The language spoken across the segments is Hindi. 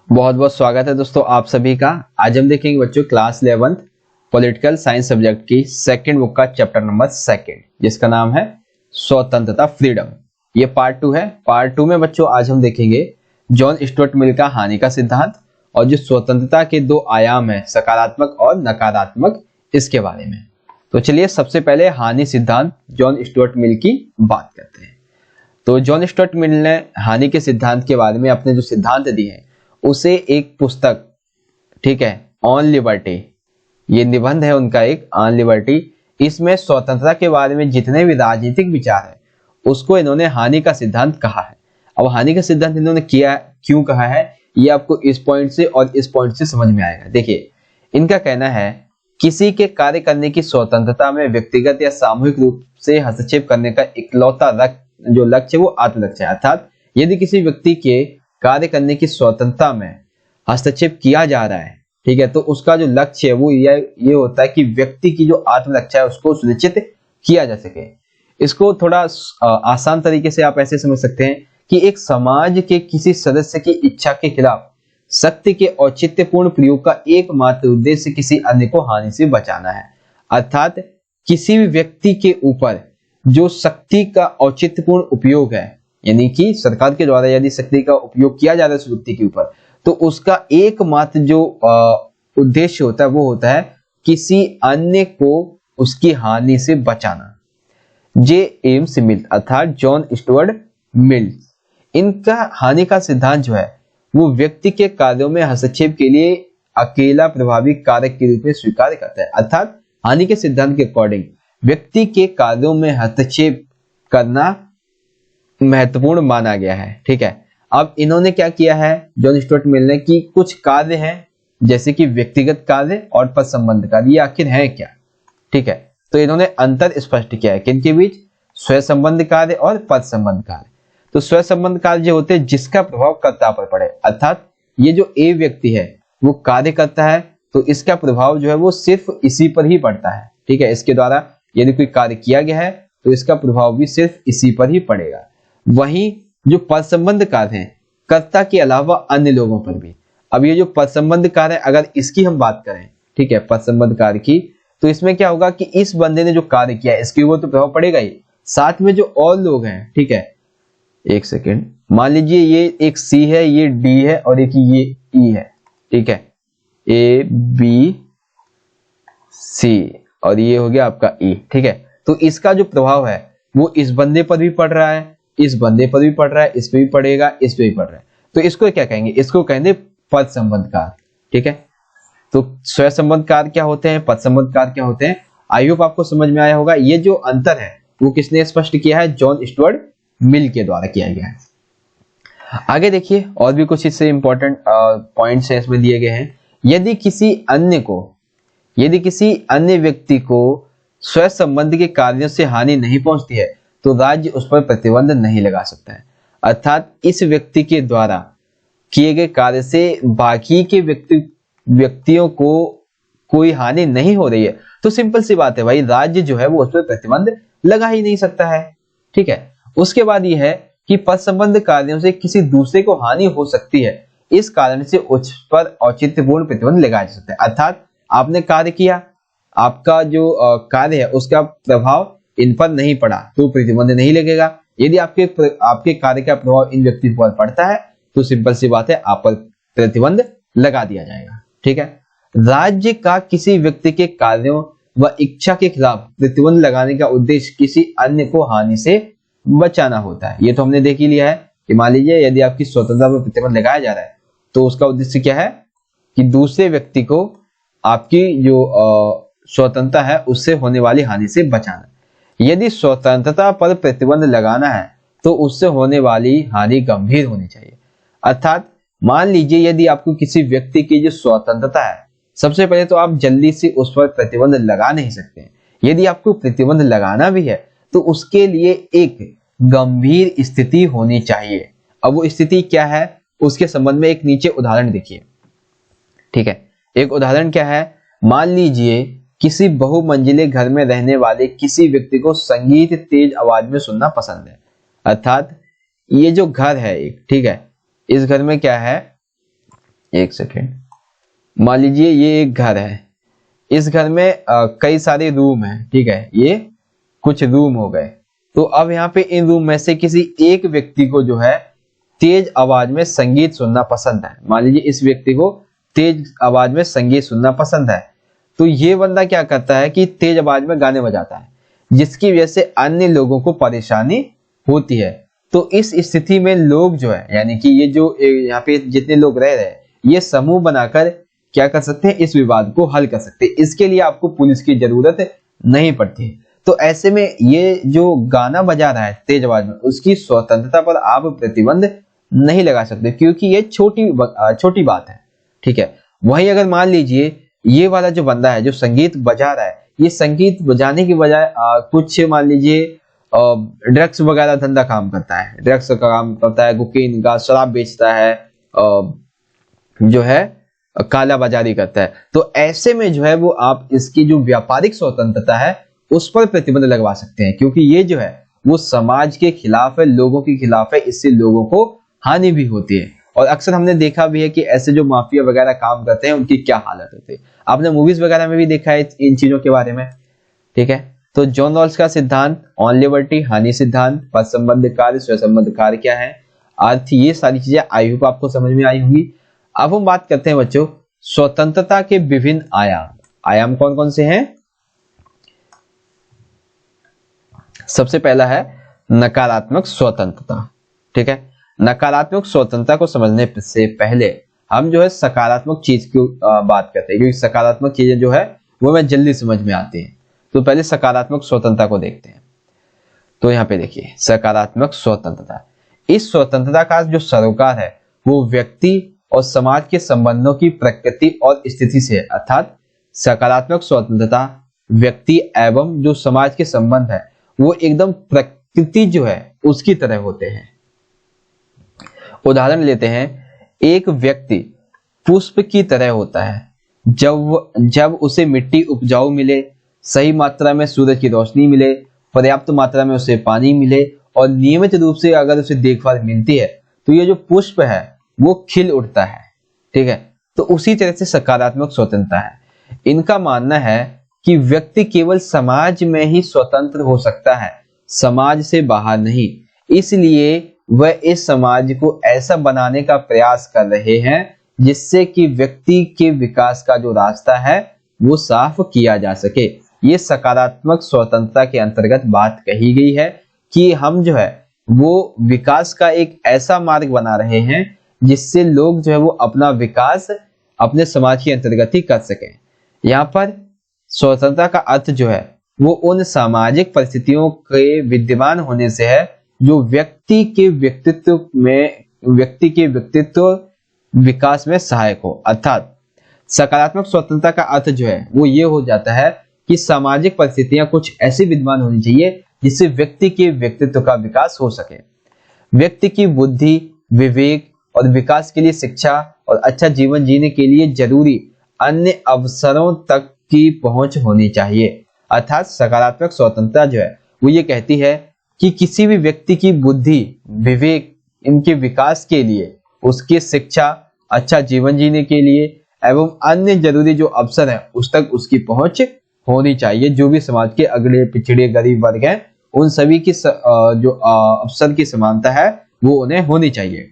बहुत बहुत स्वागत है दोस्तों आप सभी का। आज हम देखेंगे बच्चों class 11th political science subject की सेकंड बुक का चैप्टर नंबर 2 जिसका नाम है स्वतंत्रता फ्रीडम। ये पार्ट 2 है। पार्ट 2 में बच्चों आज हम देखेंगे जॉन स्टुअर्ट मिल का हानि का सिद्धांत और जो स्वतंत्रता के दो आयाम है सकारात्मक और नकारात्मक, इसके बारे में। तो चलिए सबसे पहले हानि सिद्धांत जॉन स्टुअर्ट मिल की बात करते हैं। तो जॉन स्टुअर्ट मिल ने हानि के सिद्धांत के बारे में अपने जो सिद्धांत दिए हैं उसे एक पुस्तक, ठीक है, ऑन लिबर्टी, ये निबंध है उनका एक ऑन लिबर्टी। इसमें स्वतंत्रता के बारे में जितने भी राजनीतिक विचार है उसको इन्होंने हानि का सिद्धांत कहा है। अब हानि का सिद्धांत इन्होंने किया क्यों कहा है ये आपको इस पॉइंट से और इस पॉइंट से समझ में आएगा। देखिए इनका कहना है किसी के कार्य करने की स्वतंत्रता में व्यक्तिगत या सामूहिक रूप से हस्तक्षेप करने का इकलौता जो लक्ष्य है वो आत्मलक्ष्य है। अर्थात यदि किसी व्यक्ति के कार्य करने की स्वतंत्रता में हस्तक्षेप किया जा रहा है, ठीक है, तो उसका जो लक्ष्य है वो ये होता है कि व्यक्ति की जो आत्मरक्षा है उसको सुनिश्चित किया जा सके। इसको थोड़ा आसान तरीके से आप ऐसे समझ सकते हैं कि एक समाज के किसी सदस्य की इच्छा के खिलाफ शक्ति के औचित्यपूर्ण प्रयोग का एकमात्र उद्देश्य किसी अन्य को हानि से बचाना है। अर्थात किसी भी व्यक्ति के ऊपर जो शक्ति का औचित्यपूर्ण उपयोग है, यानी कि सरकार के द्वारा यदि शक्ति का उपयोग किया जा रहा है उस व्यक्ति के ऊपर, तो उसका एकमात्र जो उद्देश्य होता है वो होता है किसी अन्य को उसकी हानि से बचाना। जे एम्स मिल अर्थात जॉन स्टुअर्ट मिल, इनका हानि का सिद्धांत जो है वो व्यक्ति के कार्यों में हस्तक्षेप के लिए अकेला प्रभावी कारक के रूप में स्वीकार करता है। अर्थात हानि के सिद्धांत के अकॉर्डिंग व्यक्ति के कार्यों में हस्तक्षेप करना महत्वपूर्ण माना गया है, ठीक है। अब इन्होंने क्या किया है जॉन स्टुअर्ट मिल ने कि कुछ कार्य हैं जैसे कि व्यक्तिगत कार्य और पद संबंध कार्य, ये आखिर है क्या, ठीक है। तो इन्होंने अंतर स्पष्ट किया है किनके बीच, स्वयं संबंध कार्य और पद संबंध कार्य। तो स्वयं संबंध कार्य जो होते हैं जिसका प्रभाव कर्ता पर पड़े, अर्थात ये जो ए व्यक्ति है वो कार्य करता है तो इसका प्रभाव जो है वो सिर्फ इसी पर ही पड़ता है, ठीक है। इसके द्वारा यदि कोई कार्य किया गया है तो इसका प्रभाव भी सिर्फ इसी पर ही पड़ेगा। वहीं जो पद संबंध कार्य है कर्ता के अलावा अन्य लोगों पर भी। अब ये जो पद संबंध कार्य है अगर इसकी हम बात करें, ठीक है, पद संबंध कार्य की, तो इसमें क्या होगा कि इस बंदे ने जो कार्य किया है इसके ऊपर तो प्रभाव पड़ेगा ही, साथ में जो और लोग हैं, ठीक है। एक सेकेंड, मान लीजिए ये एक सी है, ये डी है और एक ये ई है, ठीक है, ए बी सी और ये हो गया आपका ई, ठीक है। तो इसका जो प्रभाव है वो इस बंदे पर भी पड़ रहा है, इस बंदे पर भी पड़ रहा है, इस पे भी पड़ेगा, इस पे भी पड़ रहा है। तो इसको क्या कहेंगे, इसको कहेंगे पद संबंध कार्य, ठीक है। तो स्वयं संबंध कार्य क्या होते हैं, पद संबंध कार्य क्या होते हैं, आई होप आपको समझ में आया होगा। ये जो अंतर है वो किसने स्पष्ट किया है, जॉन स्टुअर्ट मिल के द्वारा किया गया है। आगे देखिए और भी कुछ इससे इंपॉर्टेंट पॉइंट्स है इसमें दिए गए हैं। यदि किसी अन्य व्यक्ति को स्वयं संबंध के कार्यों से हानि नहीं पहुंचती है तो राज्य उस पर प्रतिबंध नहीं लगा सकता है। अर्थात इस व्यक्ति के द्वारा किए गए कार्य से बाकी के व्यक्तियों को कोई हानि नहीं हो रही है तो सिंपल सी बात है भाई, राज्य जो है वो उस पर प्रतिबंध लगा ही नहीं सकता है, ठीक है। उसके बाद यह है कि पद संबंध कार्यों से किसी दूसरे को हानि हो सकती है, इस कारण से उस पर औचित्यपूर्ण प्रतिबंध लगाया जा सकता है। अर्थात आपने कार्य किया, आपका जो कार्य है उसका प्रभाव इन पर नहीं पड़ा तो प्रतिबंध नहीं लगेगा। यदि आपके कार्य का प्रभाव इन व्यक्ति पर पड़ता है तो सिंपल सी बात है आप पर प्रतिबंध लगा दिया जाएगा, ठीक है। राज्य का किसी व्यक्ति के कार्यों व इच्छा के खिलाफ प्रतिबंध लगाने का उद्देश्य किसी अन्य को हानि से बचाना होता है। ये तो हमने देख ही लिया है कि मान लीजिए यदि आपकी स्वतंत्रता पर प्रतिबंध लगाया जा रहा है तो उसका उद्देश्य क्या है कि दूसरे व्यक्ति को आपकी जो स्वतंत्रता है उससे होने वाली हानि से बचाना। यदि स्वतंत्रता पर प्रतिबंध लगाना है तो उससे होने वाली हानि गंभीर होनी चाहिए। अर्थात मान लीजिए यदि आपको किसी व्यक्ति की जो स्वतंत्रता है, सबसे पहले तो आप जल्दी से उस पर प्रतिबंध लगा नहीं सकते। यदि आपको प्रतिबंध लगाना भी है तो उसके लिए एक गंभीर स्थिति होनी चाहिए। अब वो स्थिति क्या है उसके संबंध में एक नीचे उदाहरण देखिए, ठीक है। एक उदाहरण क्या है, मान लीजिए किसी बहुमंजिले घर में रहने वाले किसी व्यक्ति को संगीत तेज आवाज में सुनना पसंद है। अर्थात ये जो घर है एक, ठीक है, इस घर में क्या है एक सेकेंड, मान लीजिए ये एक घर है, इस घर में कई सारे रूम हैं, ठीक है, ये कुछ रूम हो गए। तो अब यहाँ पे इन रूम में से किसी एक व्यक्ति को जो है तेज आवाज में संगीत सुनना पसंद है। मान लीजिए इस व्यक्ति को तेज आवाज में संगीत सुनना पसंद है, तो ये बंदा क्या करता है कि तेज आवाज में गाने बजाता है, जिसकी वजह से अन्य लोगों को परेशानी होती है। तो इस स्थिति में लोग जो है, यानी कि ये जो यहाँ पे जितने लोग रह रहे हैं, ये समूह बनाकर क्या कर सकते हैं, इस विवाद को हल कर सकते हैं। इसके लिए आपको पुलिस की जरूरत नहीं पड़ती। तो ऐसे में ये जो गाना बजा रहा है तेज आवाज में, उसकी स्वतंत्रता पर आप प्रतिबंध नहीं लगा सकते, क्योंकि ये छोटी बात है, ठीक है। वहीं अगर मान लीजिए ये वाला जो बंदा है जो संगीत बजा रहा है, ये संगीत बजाने की बजाय कुछ मान लीजिए ड्रग्स वगैरह धंधा काम करता है, ड्रग्स का काम करता है, कोकीन का शराब बेचता है, जो है काला बाजारी करता है, तो ऐसे में जो है वो आप इसकी जो व्यापारिक स्वतंत्रता है उस पर प्रतिबंध लगवा सकते हैं, क्योंकि ये जो है वो समाज के खिलाफ है, लोगों के खिलाफ है, इससे लोगों को हानि भी होती है। और अक्सर हमने देखा भी है कि ऐसे जो माफिया वगैरह काम करते हैं उनकी क्या हालत होती है, आपने मूवीज वगैरह में भी देखा है इन चीजों के बारे में, ठीक है। तो जॉन रॉल्स का सिद्धांत, ऑन लिबर्टी, हानि सिद्धांत, पद संबंध कार्य, स्व संबंध कार्य क्या है, अर्थ, ये सारी चीजें आई होप आपको समझ में आई होंगी। अब हम बात करते हैं बच्चों स्वतंत्रता के विभिन्न आयाम। आयाम कौन कौन से हैं? सबसे पहला है नकारात्मक स्वतंत्रता, ठीक है। नकारात्मक स्वतंत्रता को समझने से पहले हम जो है सकारात्मक चीज की बात करते हैं, क्योंकि सकारात्मक चीजें जो है वो हमें जल्दी समझ में आती हैं। तो पहले सकारात्मक स्वतंत्रता को देखते हैं। तो यहाँ पे देखिए सकारात्मक स्वतंत्रता, इस स्वतंत्रता का जो सरोकार है वो व्यक्ति और समाज के संबंधों की प्रकृति और स्थिति से है। अर्थात सकारात्मक स्वतंत्रता व्यक्ति एवं जो समाज के संबंध है वो एकदम प्रकृति जो है उसकी तरह होते हैं। उदाहरण लेते हैं, एक व्यक्ति पुष्प की तरह होता है, जब उसे मिट्टी उपजाऊ मिले, सही मात्रा में सूरज की रोशनी मिले, पर्याप्त मात्रा में उसे पानी मिले और नियमित रूप से अगर उसे देखभाल मिलती है तो ये जो पुष्प है वो खिल उठता है, ठीक है। तो उसी तरह से सकारात्मक स्वतंत्रता है। इनका मानना है कि व्यक्ति केवल समाज में ही स्वतंत्र हो सकता है, समाज से बाहर नहीं। इसलिए वह इस समाज को ऐसा बनाने का प्रयास कर रहे हैं जिससे कि व्यक्ति के विकास का जो रास्ता है वो साफ किया जा सके। ये सकारात्मक स्वतंत्रता के अंतर्गत बात कही गई है कि हम जो है वो विकास का एक ऐसा मार्ग बना रहे हैं जिससे लोग जो है वो अपना विकास अपने समाज के अंतर्गत ही कर सकें। यहाँ पर स्वतंत्रता का अर्थ जो है वो उन सामाजिक परिस्थितियों के विद्यमान होने से है जो व्यक्ति के व्यक्तित्व विकास में सहायक हो। अर्थात सकारात्मक स्वतंत्रता का अर्थ जो है वो ये हो जाता है कि सामाजिक परिस्थितियां कुछ ऐसी विद्यमान होनी चाहिए जिससे व्यक्ति के व्यक्तित्व का विकास हो सके। व्यक्ति की बुद्धि, विवेक और विकास के लिए शिक्षा और अच्छा जीवन जीने के लिए जरूरी अन्य अवसरों तक की पहुंच होनी चाहिए। अर्थात सकारात्मक स्वतंत्रता जो है वो ये कहती है कि किसी भी व्यक्ति की बुद्धि, विवेक, इनके विकास के लिए, उसकी शिक्षा, अच्छा जीवन जीने के लिए एवं अन्य जरूरी जो अवसर है उस तक उसकी पहुंच होनी चाहिए। जो भी समाज के अगले पिछड़े गरीब वर्ग हैं उन सभी की जो अवसर की समानता है वो उन्हें होनी चाहिए।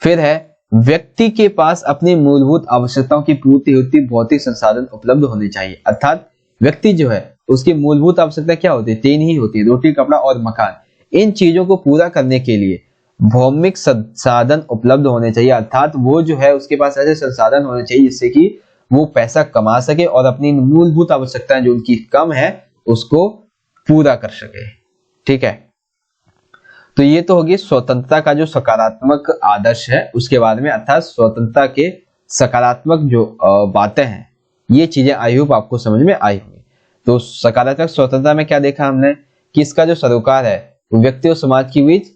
फिर है व्यक्ति के पास अपनी मूलभूत आवश्यकताओं की पूर्ति हेतु भौतिक संसाधन उपलब्ध होने चाहिए। अर्थात व्यक्ति जो है उसकी मूलभूत आवश्यकता क्या होती है? 3 ही होती है, रोटी, कपड़ा और मकान। इन चीजों को पूरा करने के लिए भौमिक संसाधन उपलब्ध होने चाहिए। अर्थात वो जो है उसके पास ऐसे संसाधन होने चाहिए जिससे कि वो पैसा कमा सके और अपनी मूलभूत आवश्यकताएं जो उनकी कम है उसको पूरा कर सके, ठीक है। तो ये तो होगी स्वतंत्रता का जो सकारात्मक आदर्श है उसके बारे में। अर्थात स्वतंत्रता के सकारात्मक जो बातें हैं ये चीजें आई होप आपको समझ में आई होंगी। तो सकारात्मक स्वतंत्रता में क्या देखा हमने कि इसका जो सरोकार है वो व्यक्ति और समाज के बीच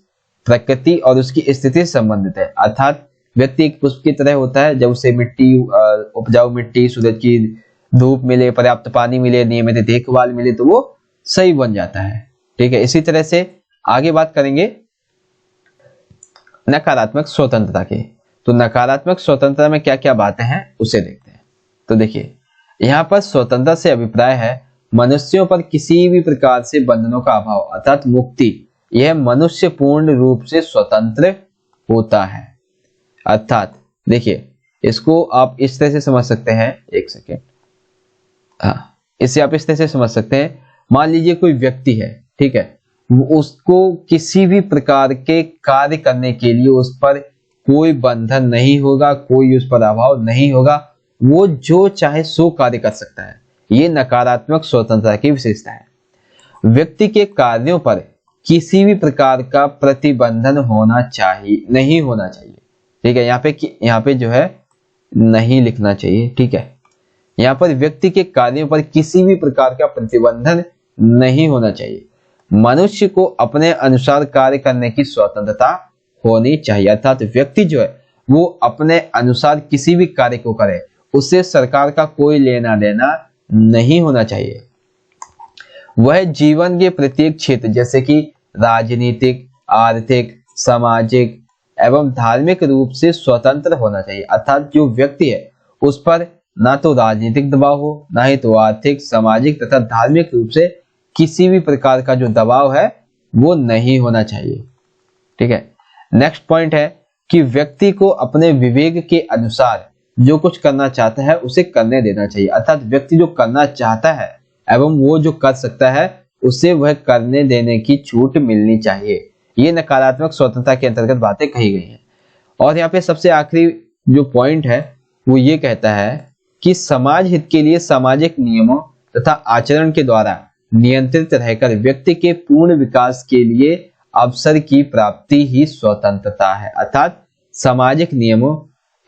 प्रकृति और उसकी स्थिति से संबंधित है। अर्थात व्यक्ति एक पुष्प की तरह होता है, जब उसे मिट्टी, उपजाऊ मिट्टी, सूरज की धूप मिले, पर्याप्त पानी मिले, नियमित देखभाल मिले तो वो सही बन जाता है, ठीक है। इसी तरह से आगे बात करेंगे नकारात्मक स्वतंत्रता की। तो नकारात्मक स्वतंत्रता में क्या क्या बातें हैं उसे देखते हैं। तो देखिए यहाँ पर स्वतंत्रता से अभिप्राय है मनुष्यों पर किसी भी प्रकार से बंधनों का अभाव अर्थात मुक्ति। यह मनुष्य पूर्ण रूप से स्वतंत्र होता है। अर्थात देखिए इसको आप इस तरह से समझ सकते हैं, एक सेकेंड, हाँ इसे आप इस तरह से समझ सकते हैं। मान लीजिए कोई व्यक्ति है, ठीक है, उसको किसी भी प्रकार के कार्य करने के लिए उस पर कोई बंधन नहीं होगा, कोई उस पर अभाव नहीं होगा, वो जो चाहे सो कार्य कर सकता है। ये नकारात्मक स्वतंत्रता की विशेषता है। व्यक्ति के कार्यों पर किसी भी प्रकार का प्रतिबंधन नहीं होना चाहिए, ठीक है। यहाँ पे जो है नहीं लिखना चाहिए, ठीक है। यहाँ पर व्यक्ति के कार्यों पर किसी भी प्रकार का प्रतिबंधन नहीं होना चाहिए। मनुष्य को अपने अनुसार कार्य करने की स्वतंत्रता होनी चाहिए। अर्थात व्यक्ति जो है वो अपने अनुसार किसी भी कार्य को करे, उससे सरकार का कोई लेना देना नहीं होना चाहिए। वह जीवन के प्रत्येक क्षेत्र जैसे कि राजनीतिक, आर्थिक, सामाजिक एवं धार्मिक रूप से स्वतंत्र होना चाहिए। अर्थात जो व्यक्ति है उस पर ना तो राजनीतिक दबाव हो, ना ही तो आर्थिक, सामाजिक तथा धार्मिक रूप से किसी भी प्रकार का जो दबाव है वो नहीं होना चाहिए, ठीक है। नेक्स्ट पॉइंट है कि व्यक्ति को अपने विवेक के अनुसार जो कुछ करना चाहता है उसे करने देना चाहिए। अर्थात व्यक्ति जो करना चाहता है एवं वो जो कर सकता है उसे वह करने देने की छूट मिलनी चाहिए। ये नकारात्मक स्वतंत्रता के अंतर्गत बातें कही गई हैं। और यहाँ पे सबसे आखिरी जो पॉइंट है वो ये कहता है कि समाज हित के लिए सामाजिक नियमों तथा आचरण के द्वारा नियंत्रित रहकर व्यक्ति के पूर्ण विकास के लिए अवसर की प्राप्ति ही स्वतंत्रता है। अर्थात सामाजिक नियमों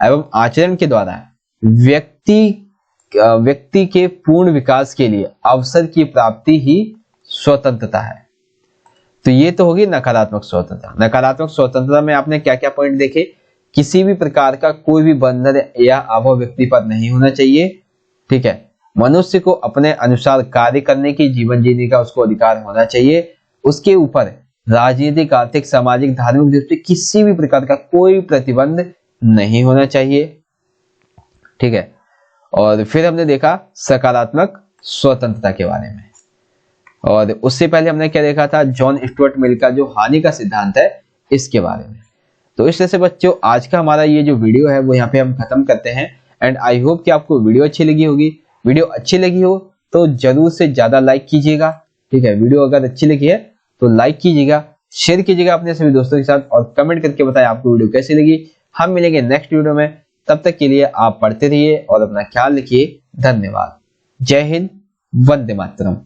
एवं आचरण के द्वारा व्यक्ति के पूर्ण विकास के लिए अवसर की प्राप्ति ही स्वतंत्रता है। तो ये तो होगी नकारात्मक स्वतंत्रता। नकारात्मक स्वतंत्रता में आपने क्या क्या पॉइंट देखे? किसी भी प्रकार का कोई भी बंधन या अभाव व्यक्ति पर नहीं होना चाहिए, ठीक है। मनुष्य को अपने अनुसार कार्य करने की, जीवन जीने का उसको अधिकार होना चाहिए। उसके ऊपर राजनीतिक, आर्थिक, सामाजिक, धार्मिक रूप से किसी भी प्रकार का कोई प्रतिबंध नहीं होना चाहिए, ठीक है। और फिर हमने देखा सकारात्मक स्वतंत्रता के बारे में, और उससे पहले हमने क्या देखा था? जॉन स्टुअर्ट मिल का जो हानि का सिद्धांत है इसके बारे में। तो इस तरह से बच्चों आज का हमारा ये जो वीडियो है वो यहाँ पे हम खत्म करते हैं। एंड आई होप कि आपको वीडियो अच्छी लगी होगी। वीडियो अच्छी लगी हो तो जरूर से ज्यादा लाइक कीजिएगा, ठीक है। वीडियो अगर अच्छी लगी है तो लाइक कीजिएगा, शेयर कीजिएगा अपने सभी दोस्तों के साथ, और कमेंट करके बताएं आपको वीडियो कैसी लगी। हम मिलेंगे नेक्स्ट वीडियो में, तब तक के लिए आप पढ़ते रहिए और अपना ख्याल रखिए। धन्यवाद। जय हिंद, वंदे मातरम।